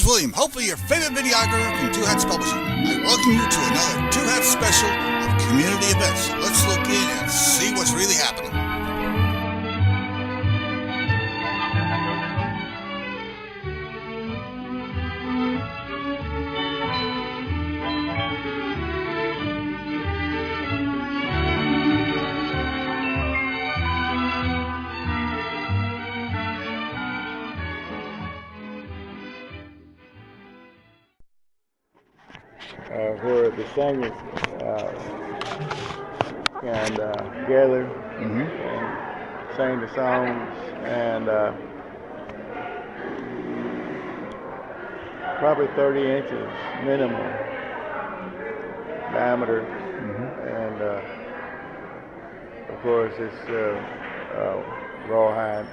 William, hopefully your favorite videographer from Two Hats Publishing. I welcome you to another Two Hats special of community events. So let's look in and see what's really happening. Where the singers can gather and sing the songs, and probably 30 inches minimum diameter, and of course it's rawhide,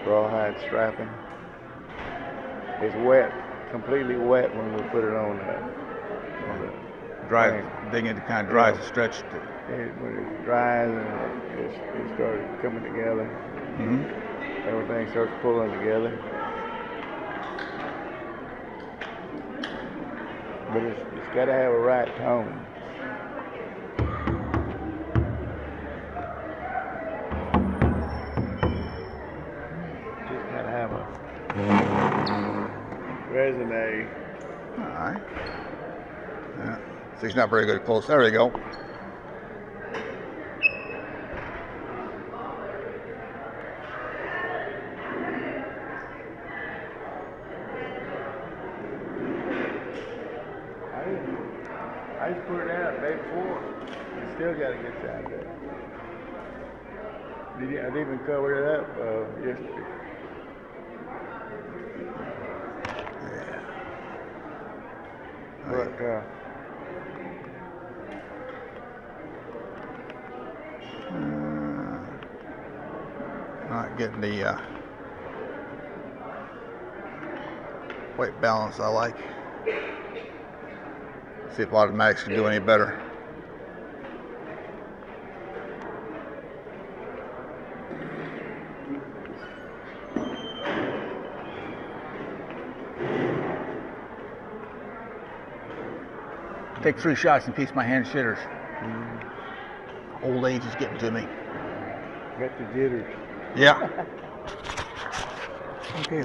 rawhide strapping. It's wet. Completely wet when we put it on the dry. Then it kind of dries and stretched. When it dries and it started coming together, everything starts pulling together. But it's got to have a right tone. Just got to have a resonate. All right. Yeah. So he's not very good at close. There we go. I just put it out the day before. You still got to get it out there. I didn't even cover it up yesterday. But not getting the weight balance I like. See if automatics can do any better. Take 3 shots and piece my hand shitters. Old age is getting to me. Got the jitters. Yeah. Okay.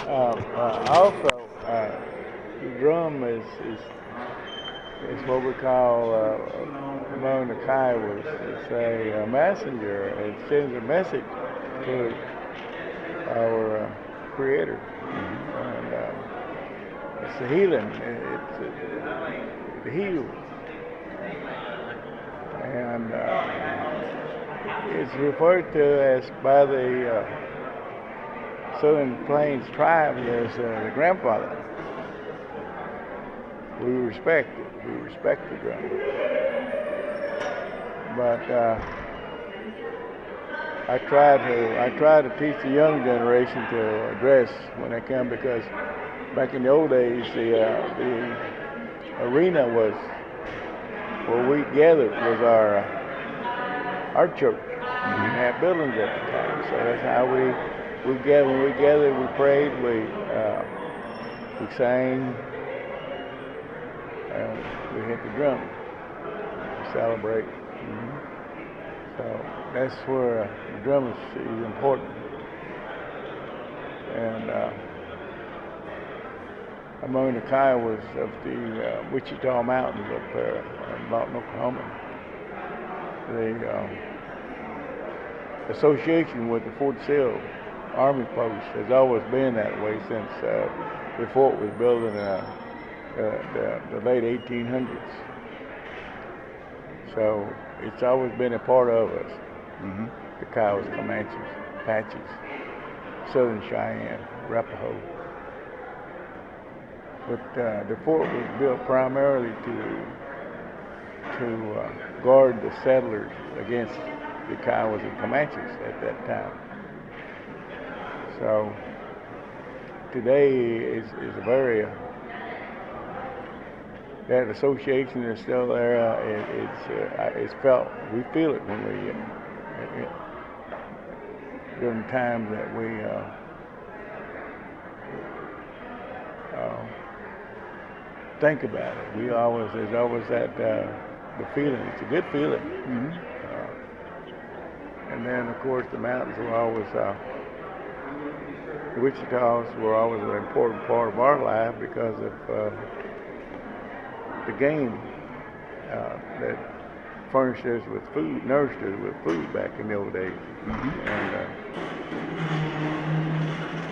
Also, the drum is what we call among the Kiowas. It's a messenger. It sends a message to our Creator. And, it's a healing. It heals. And it's referred to as by the Southern Plains tribe as the grandfather. We respect it. We respect the drum. But I try to teach the young generation to dress when they come, because back in the old days, the arena was where we gathered was our church. We didn't have buildings at the time, so that's how we gathered. When we gathered, we prayed, we sang, we hit the drum to celebrate. So that's where the drum is important. And among the Kiowas of the Wichita Mountains up there in Lawton, Oklahoma, the association with the Fort Sill Army Post has always been that way since the fort was built in the late 1800s. So it's always been a part of us. The Kiowas, Comanches, Apaches, Southern Cheyenne, Arapaho. But the fort was built primarily to guard the settlers against the Kiowas and Comanches at that time. So today is a very that association is still there. It's felt. We feel it when we during times that we think about it. There's always that the feeling. It's a good feeling. Mm-hmm. And then, of course, the mountains were always, the Wichitas were always an important part of our life because of the game that furnished us with food, nourished us with food back in the old days. Mm-hmm. And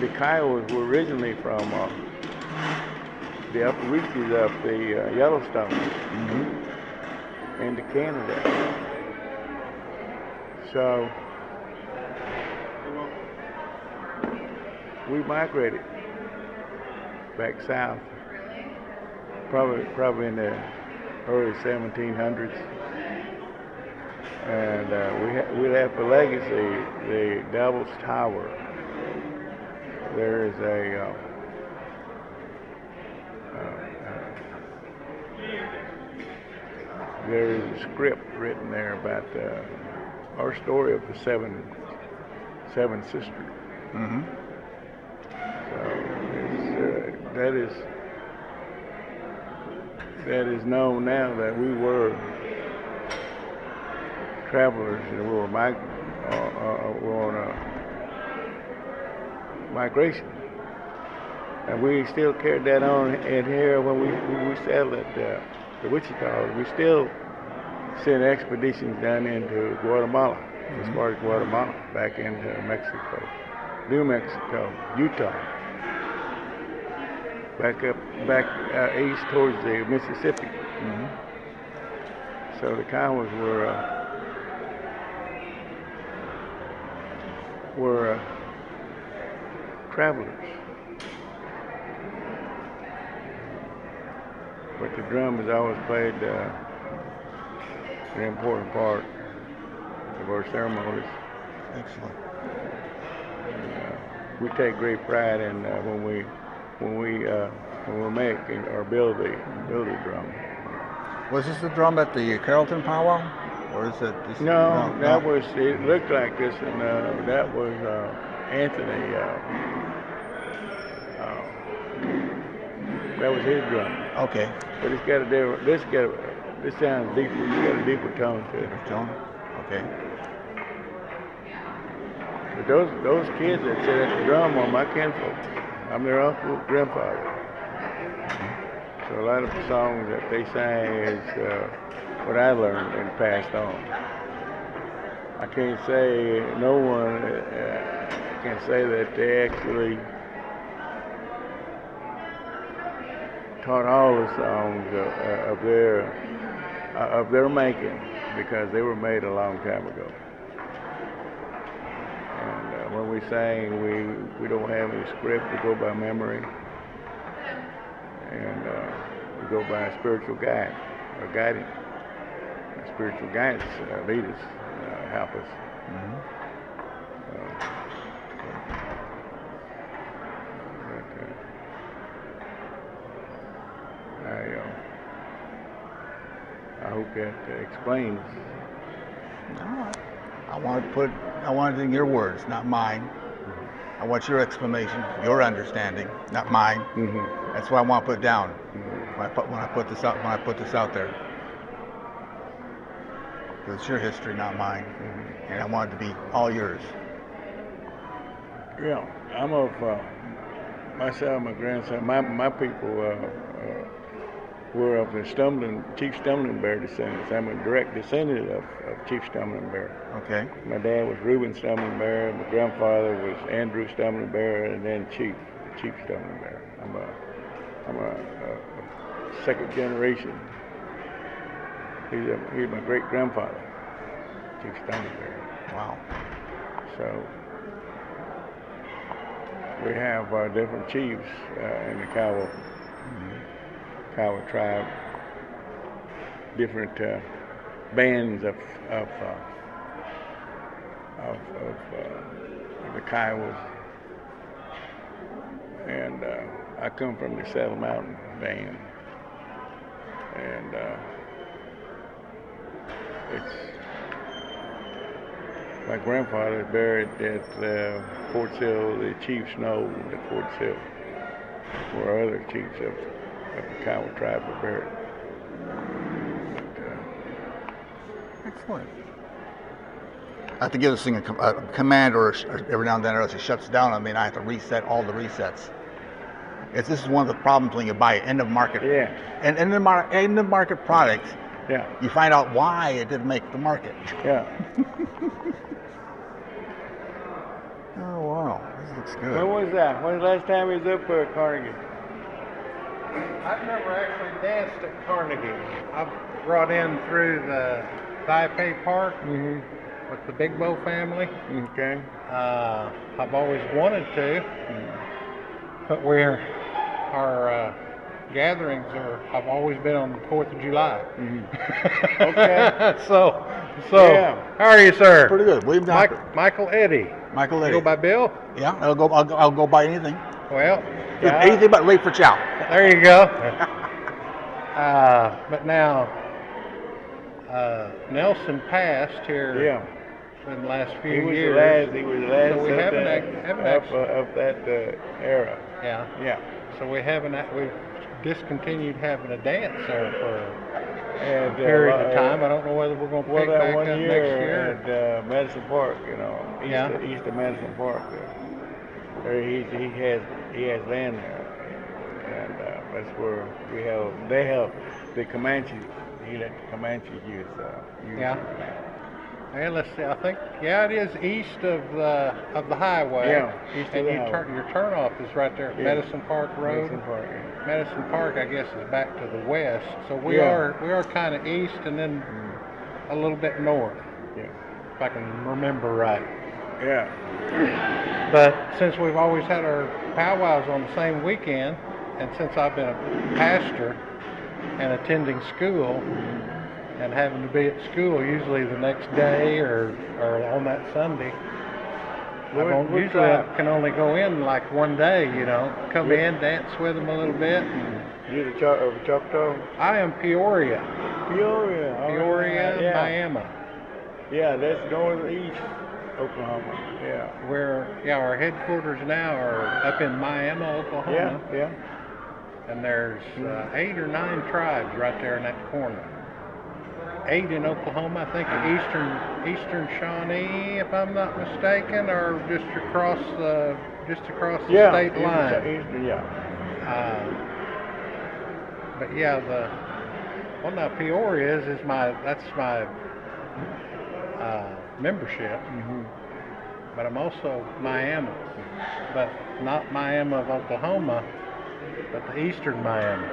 the Kiowas were originally from the upper reaches of the Yellowstone Mm-hmm. into Canada. So we migrated back south, probably in the early 1700s, and we left a legacy, the Devil's Tower. There is a script written there about our story of the seven sisters. Mm-hmm. So that is known now that we were travelers and we were on a migration, and we still carried that on in here when we settled at the Wichita. We still sent expeditions down into Guatemala, as far as Guatemala, back into Mexico, New Mexico, Utah, back east towards the Mississippi. Mm-hmm. So the Kiowas were travelers, but the drum has always played an important part of our ceremonies. Excellent. We take great pride in when we make or build a drum. Was this the drum at the Carrollton powwow, or is it? No, that was. It looked like this, and that was Anthony. That was his drum. Okay. But it's got a different. This sounds deeper. It's got a deeper tone to it. Tone. Okay. But those kids that sit at the drum are my kinfolk. I'm their uncle, grandfather. So a lot of the songs that they sang is what I learned and passed on. I can't say no one can say that they actually taught all the songs of their making, because they were made a long time ago. And when we sing, we don't have any script. We go by memory, and we go by a spiritual guide or guiding. A spiritual guidance lead us, help us. Mm-hmm. I hope that explains. No, I want it in your words, not mine. I want your explanation, your understanding, not mine. Mm-hmm. That's what I want to put down Mm-hmm. when I put this out there. Because it's your history, not mine, and I want it to be all yours. Yeah, I'm of myself, my grandson, my people were of the Chief Stumbling Bear descendants. I'm a direct descendant of Chief Stumbling Bear. Okay. My dad was Reuben Stumbling Bear. My grandfather was Andrew Stumbling Bear, and then Chief Stumbling Bear. I'm a second generation. He's my great grandfather, Chief Stumbling Bear. Wow. So we have different chiefs in the Kiowa tribe, different bands of the Kiowas, and I come from the Saddle Mountain band, and it's my grandfather is buried at Fort Sill, the Chief Snow at Fort Sill, where other chiefs the Kiowa tribe were buried. Excellent. I have to give this thing a command or every now and then, or else it shuts down. I mean, I have to reset all the resets. This is one of the problems when you buy end of market. Yeah. And end of market products. Yeah. You find out why it didn't make the market. Yeah. Oh wow, this looks good. When was that? When was the last time you was up at Carnegie? I've never actually danced at Carnegie. I've brought in through the Taipei Park Mm-hmm. with the Big Bow family. Okay. I've always wanted to, but our gatherings have always been on the 4th of July. Mm-hmm. Okay. so Yeah. how are you, sir? Pretty good. William Doctor. Michael Eddy. Michael You Eddy. go by Bill? Yeah, I'll go buy anything. Well, Anything but late for chow. there you go. But now, Nelson passed here Yeah. in the last few He was years. the last. He was the last So we of haven't of that era. Yeah. Yeah. So we've discontinued having a dance there for And a period of time. I don't know whether we're going to Well, pick that back one up year next year. at Madison Park, Yeah. east of Madison Park, there he has land there, and that's where they have the Comanche. He let the Comanche use Yeah. the land. Hey, let's see. I think it is east of the highway. Yeah, east of and the you highway. your turnoff is right there at Yeah. Medicine Park Road. Madison Park. Yeah. Madison Park, I guess, is back to the west. So we Yeah. are kind of east and then a little bit north, Yeah. if I can remember right. Yeah. But since we've always had our powwows on the same weekend, and since I've been a pastor and attending school and having to be at school usually the next day or on that Sunday, I can only go in like one day, come in, dance with them a little bit. And You the Choctaw? I am Peoria, Peoria. all Peoria, right, yeah. Miami. Yeah, that's northeast Oklahoma. Yeah. Our headquarters now are up in Miami, Oklahoma. Yeah. Yeah. And there's 8 or 9 tribes right there in that corner. 8 in Oklahoma, I think Eastern Shawnee, if I'm not mistaken, or just across the state line. Eastern, yeah. But yeah, now Peoria is my membership. Mm-hmm. But I'm also Miami, but not Miami of Oklahoma, but the Eastern Miami.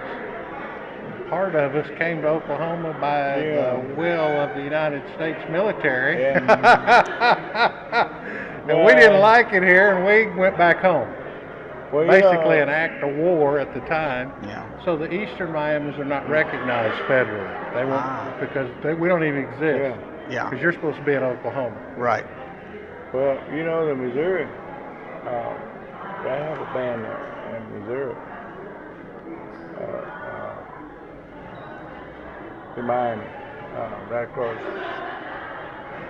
Part of us came to Oklahoma by the will of the United States military, Yeah. and we didn't like it here, and we went back home. Well, Basically an act of war at the time. Yeah. So the Eastern Miamis are not recognized federally. They won't because we don't even exist. Yeah. Yeah. Because you're supposed to be in Oklahoma. Right. Well, the Missouri, I have a band there in Missouri. In Miami, right across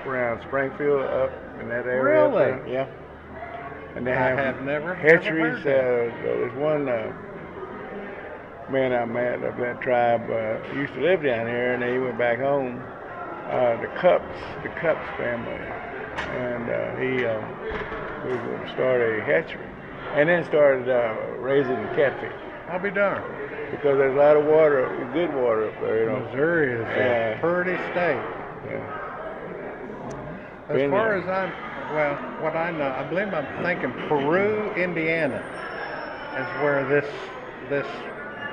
around Springfield, up in that area. up Really? there. Yeah. And they I have have never hatcheries. heard There's one man I met of that tribe used to live down here, and he went back home. The Cups family, and he started a hatchery, and then started raising catfish. I'll be darned. Because there's a lot of water, good water up there, Missouri is a pretty state. Yeah. As Been far there. as what I know, I believe I'm thinking Peru, Indiana, is where this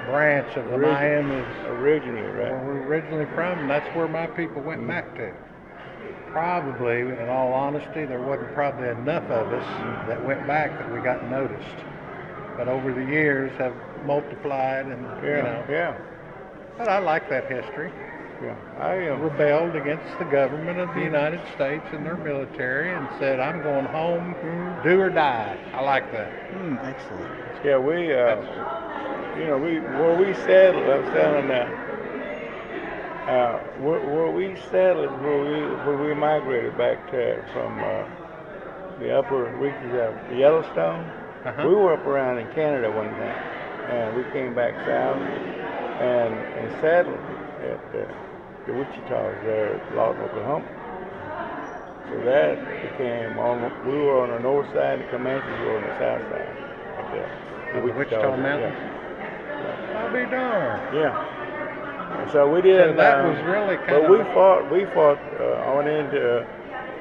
branch of the Miami is Originally, where right? we're originally from, and that's where my people went back to. Probably, in all honesty, there wasn't probably enough of us that went back that we got noticed. But over the years have multiplied, and Yeah. But I like that history. Yeah. I am. Rebelled against the government of the United States and their military, and said, "I'm going home, do or die." I like that. Excellent. Yeah, we where we settled. I was telling where we settled, where we migrated back from the upper reaches of Yellowstone. Uh-huh. We were up around in Canada one time. and we came back south and settled at the Wichita's there at Lawton, Oklahoma. So that became we were on the north side, the Comanches were on the south side. Right there. The Wichita Mountains? Yeah. I'll be darned. Yeah. And so we did. So that was really kind but of. we fought on into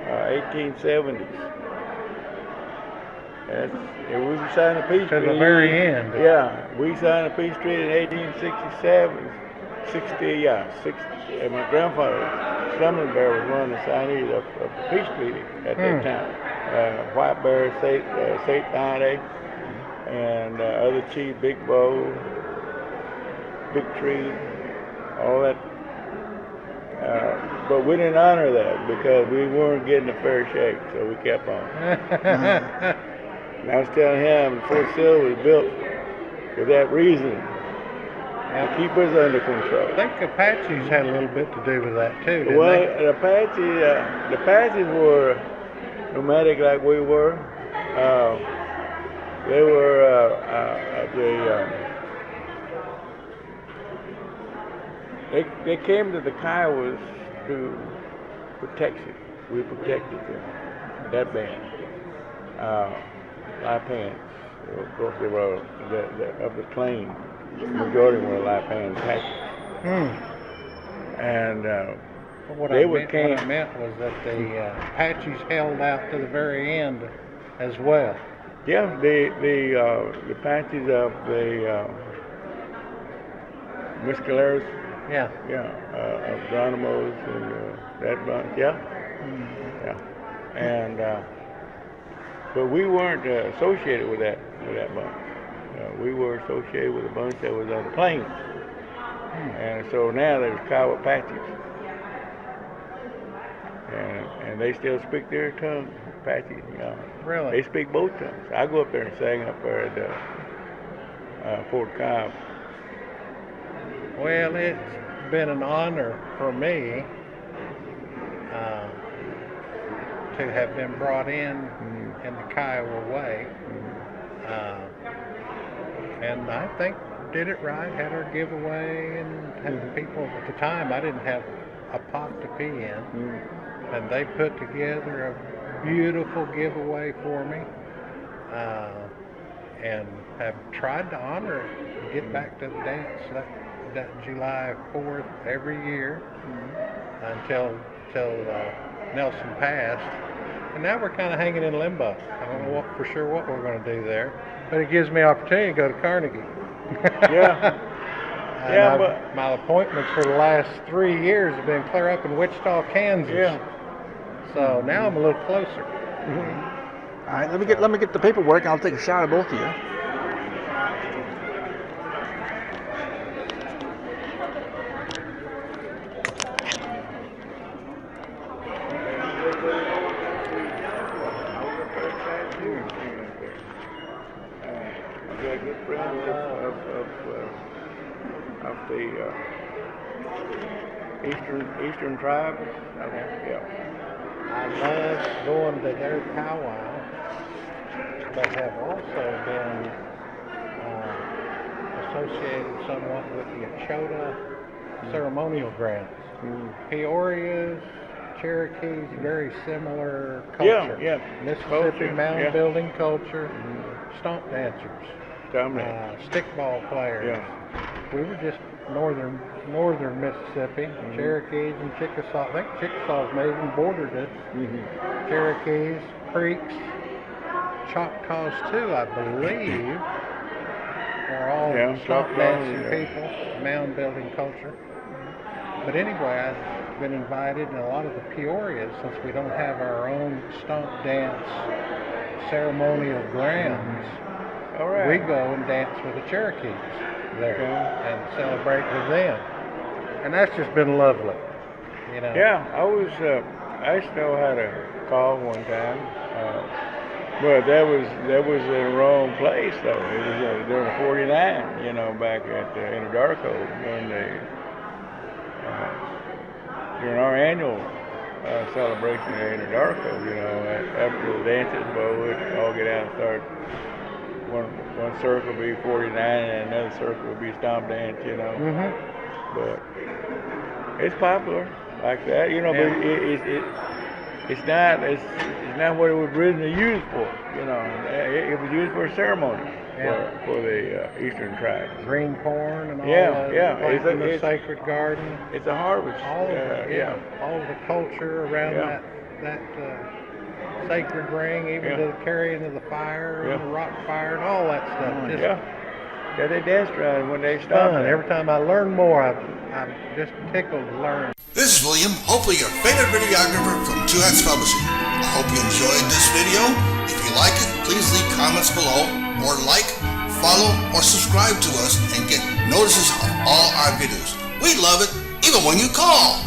1870s. And we signed a peace treaty. To the very end. Yeah, we signed a peace treaty in 1867. 60. And my grandfather, Stumbling Bear, was one of the signees of the peace treaty at that time. White Bear, Saint Ide, and other chiefs, Big Bow, Big Tree, all that. But we didn't honor that because we weren't getting a fair shake, so we kept on. And I was telling him Fort Sill was built for that reason, to keep us under control. I think Apaches had a little bit to do with that too, didn't Well, they? the Apaches were nomadic like we were. They were they came to the Kiowas to protection. We protected them. That band, Lipan. Of course, they were of the claim. Majority were Lipan Apaches. And What they I would meant was that the Apaches held out to the very end as well. yeah, the Apaches of the Mescaleros, Yeah. of Geronimo's and that bunch, yeah. And but we weren't associated with that bunch. We were associated with a bunch that was on the plains. And so now there's Kiowa Apaches. And they still speak their tongue, Apaches. Really? They speak both tongues. I go up there and sing up there at Fort Cobb. Well, it's been an honor for me to have been brought in the Kiowa way. And I think did it right, had our giveaway, and had the people at the time. I didn't have a pot to pee in, and they put together a beautiful giveaway for me, and have tried to honor it, get back to the dance that July 4th every year until Nelson passed. And now we're kind of hanging in limbo. I don't know for sure what we're going to do there, but it gives me opportunity to go to Carnegie. Yeah. Yeah, but my appointments for the last 3 years have been clear up in Wichita, Kansas. yeah. So now I'm a little closer. All right, let me get the paperwork, and I'll take a shot of both of you. They're good friends of the Eastern tribes. Yeah. I love going to their powwow, but have also been associated somewhat with the Achota ceremonial grounds. Peoria's, Cherokee's, very similar culture. Yeah. Mississippi Culture, mound yeah. building culture, stomp dancers, stickball players. Yeah. We were just northern Mississippi, Cherokees and Chickasaw. I think Chickasaws may even bordered us. Cherokees, Creeks, Choctaws too, I believe. Are all stomp dancing people, mound building culture. But anyway, I've been invited in a lot of the Peorias, since we don't have our own stomp dance ceremonial grounds. All right. We go and dance with the Cherokees there and celebrate with them. And that's just been lovely, you know. Yeah, I used to know how to call one time, but that was in the wrong place though. It was during 49, back at Anadarko during our annual celebration at Anadarko. After the dances, we would all get out and start one circle will be 49 and another circle will be stomp dance, you know. Mm-hmm. But it's popular like that, you know. Yeah. But it's not what it was originally used for, you know. It was used for a ceremony for the Eastern tribes. Green corn and all Yeah, that. yeah. Planting the sacred garden. It's a harvest. All of it, yeah. all of the culture around Yeah. that sacred ring, even Yeah. the carrying of the fire Yeah. and the rock fire and all that stuff. Just Yeah. Yeah, they danced around when they stopped. fun. Every time I learn more, I'm just tickled to learn. This is William, hopefully your favorite videographer from Two Hats Publishing. I hope you enjoyed this video. If you like it, please leave comments below, or like, follow, or subscribe to us and get notices of all our videos. We love it, even when you call.